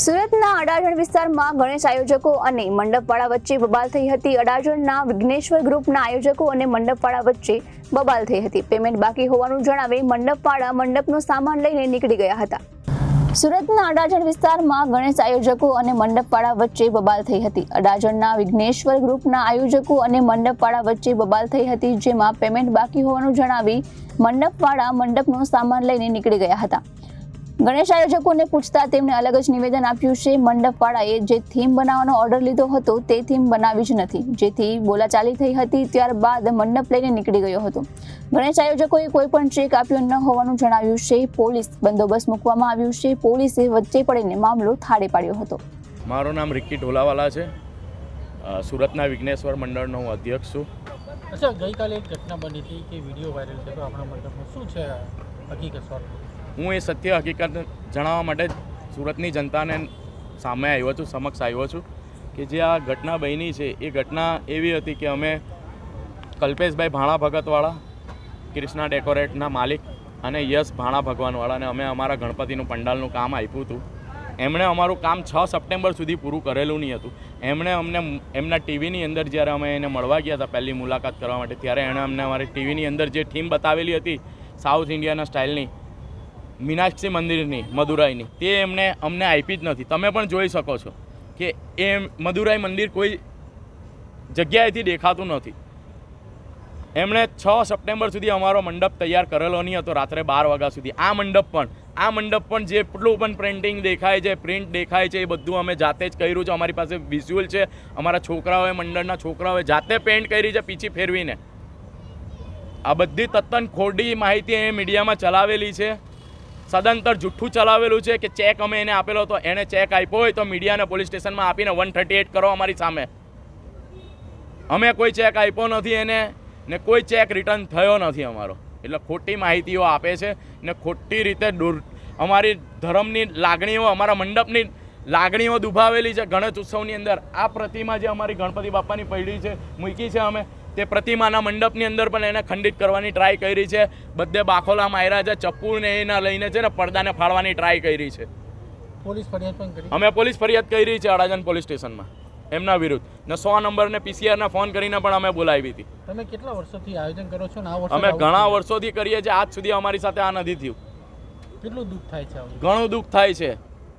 સુરતના અડાજણ વિસ્તારમાં ગણેશ આયોજકો અને મંડપવાળા વચ્ચે બબાલ થઈ હતી। અડાજણના વિઘ્નેશ્વર ગ્રુપના આયોજકો અને મંડપવાળા વચ્ચે બબાલ થઈ હતી। પેમેન્ટ બાકી હોવાનું જણાવી મંડપવાળા મંડપનો સામાન લઈને નીકળી ગયા હતા। સુરતના અડાજણ વિસ્તારમાં ગણેશ આયોજકો અને મંડપવાળા વચ્ચે બબાલ થઈ હતી। અડાજણના વિઘ્નેશ્વર ગ્રુપના આયોજકો અને મંડપવાળા વચ્ચે બબાલ થઈ હતી, જેમાં પેમેન્ટ બાકી હોવાનું જણાવી મંડપવાળા મંડપનો સામાન લઈને નીકળી ગયા હતા। ગણેશ આયોજકોને પૂછતા તેમણે અલગ જ નિવેદન આપ્યું છે। મંડપવાળાએ જે થીમ બનાવવાનો ઓર્ડર લીધો હતો તે થીમ બનાવી જ નથી, જેથી બોલાચાલી થઈ હતી। ત્યારબાદ મંડપ લઈને નીકળી ગયો હતો। ગણેશ આયોજકોએ કોઈ પણ ચેક આપ્યો ન હોવાનું જણાવ્યું છે। પોલીસ બંદોબસ્ત મૂકવામાં આવ્યું છે। પોલીસે વચ્ચે પડીને મામલો થાળે પાડ્યો હતો। મારું નામ રિક્કી ઢોલાવાલા છે। સુરતના વિઘ્નેશ્વર મંડળનો હું અધ્યક્ષ છું। અચ્છા, ગઈકાલે એક ઘટના બની હતી કે વિડીયો વાયરલ થયો તો આપણા મંડપમાં શું છે હકીકત? હું એ સત્ય હકીકત જણાવવા માટે સુરતની જનતાને સામે આવ્યો છું, સમક્ષ આવ્યો છું કે જે આ ઘટના બની છે એ ઘટના એવી હતી કે અમે કલ્પેશભાઈ ભાણા ભગતવાળા, કૃષ્ણા ડેકોરેટના માલિક અને યશ ભાણા ભગવાનવાળાને અમે અમારા ગણપતિનું પંડાલનું કામ આપ્યું હતું। એમણે અમારું કામ 6 સપ્ટેમ્બર સુધી પૂરું કરેલું નહીં હતું। એમણે અમને એમના ટીવીની અંદર જ્યારે અમે એને મળવા ગયા હતા પહેલી મુલાકાત કરવા માટે, ત્યારે એણે અમને અમારી ટીવીની અંદર જે થીમ બતાવેલી હતી સાઉથ ઇન્ડિયાના સ્ટાઇલની મીનાક્ષી મંદિરની, મદુરાઈની, તે એમને અમને આપી જ નથી। તમે પણ જોઈ શકો છો કે એ મદુરાઈ મંદિર કોઈ જગ્યાએથી દેખાતું નથી। એમણે 6 સપ્ટેમ્બર સુધી અમારો મંડપ તૈયાર કરેલો નહીં હતો, રાત્રે 12 વાગ્યા સુધી। આ મંડપ પણ જેટલું પણ પ્રિન્ટિંગ દેખાય છે, પ્રિન્ટ દેખાય છે, એ બધું અમે જાતે જ કર્યું છે। અમારી પાસે વિઝ્યુઅલ છે। અમારા છોકરાઓએ, મંડળના છોકરાઓએ જાતે પેન્ટ કરી છે પીછી ફેરવીને। આ બધી તદ્દન ખોટી માહિતી એ મીડિયામાં ચલાવેલી છે। સદંતર જુઠ્ઠું ચલાવેલું છે કે ચેક અમે એને આપેલો હતો। એને ચેક આપ્યો હોય તો મીડિયાને પોલીસ સ્ટેશનમાં આપીને 138 કરો અમારી સામે। અમે કોઈ ચેક આપ્યો નથી એને, ને કોઈ ચેક રિટર્ન થયો નથી અમારો। એટલે ખોટી માહિતીઓ આપે છે ને ખોટી રીતે અમારી ધર્મની લાગણીઓ, અમારા મંડપની લાગણીઓ દુભાવેલી છે। ગણેશ ઉત્સવની અંદર આ પ્રતિમા જે અમારી ગણપતિ બાપાની પડી છે, મૂકી છે અમે, તે પ્રતિમાના મંડપની અંદર પણ એને ખંડિત કરવાની ટ્રાય કરી છે। બધે બાખોલા માર્યા છે, ચપ્પુને એના લઈને છે ને પડદાને ફાડવાની ટ્રાય કરી છે। પોલીસ ફરિયાદ પણ કરી? અમે પોલીસ ફરિયાદ કરી છે અડાજણ પોલીસ સ્ટેશનમાં એમના વિરુદ્ધ, ને 100 નંબરને પીસીઆરના ફોન કરીને પણ અમે બોલાવી હતી। તમે કેટલા વર્ષોથી આયોજન કરો છો? અમે ઘણા વર્ષોથી કરીએ છીએ, આજ સુધી અમારી સાથે આ નથી થયું। કેટલું દુઃખ થાય છે? ઘણું દુઃખ થાય છે।